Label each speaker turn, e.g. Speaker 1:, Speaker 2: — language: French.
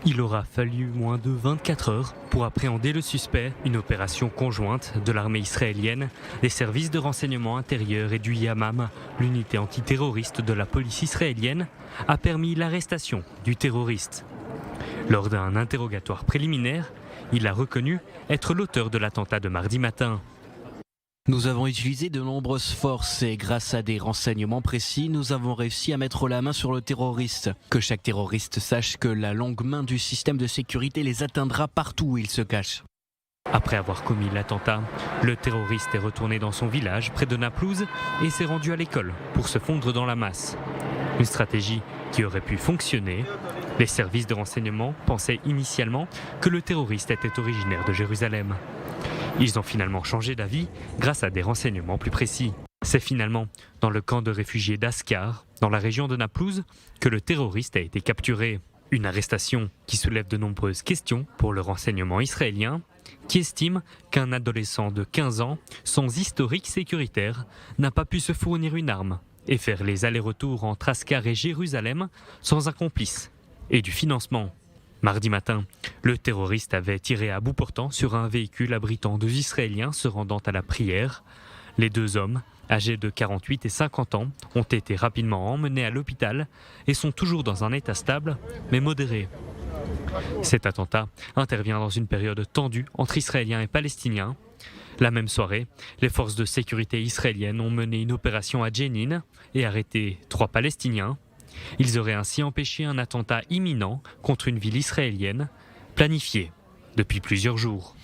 Speaker 1: Il aura fallu moins de 24 heures pour appréhender le suspect. Une opération conjointe de l'armée israélienne, des services de renseignement intérieur et du Yamam, l'unité antiterroriste de la police israélienne, a permis l'arrestation du terroriste. Lors d'un interrogatoire préliminaire, il a reconnu être l'auteur de l'attentat de mardi matin.
Speaker 2: Nous avons utilisé de nombreuses forces et grâce à des renseignements précis, nous avons réussi à mettre la main sur le terroriste. Que chaque terroriste sache que la longue main du système de sécurité les atteindra partout où ils se cachent.
Speaker 1: Après avoir commis l'attentat, le terroriste est retourné dans son village près de Naplouse et s'est rendu à l'école pour se fondre dans la masse. Une stratégie qui aurait pu fonctionner. Les services de renseignement pensaient initialement que le terroriste était originaire de Jérusalem. Ils ont finalement changé d'avis grâce à des renseignements plus précis. C'est finalement dans le camp de réfugiés d'Askar, dans la région de Naplouse, que le terroriste a été capturé. Une arrestation qui soulève de nombreuses questions pour le renseignement israélien, qui estime qu'un adolescent de 15 ans, sans historique sécuritaire, n'a pas pu se fournir une arme et faire les allers-retours entre Askar et Jérusalem sans un complice et du financement. Mardi matin, le terroriste avait tiré à bout portant sur un véhicule abritant deux Israéliens se rendant à la prière. Les deux hommes, âgés de 48 et 50 ans, ont été rapidement emmenés à l'hôpital et sont toujours dans un état stable, mais modéré. Cet attentat intervient dans une période tendue entre Israéliens et Palestiniens. La même soirée, les forces de sécurité israéliennes ont mené une opération à Jenin et arrêté 3 Palestiniens. Ils auraient ainsi empêché un attentat imminent contre une ville israélienne, planifié depuis plusieurs jours.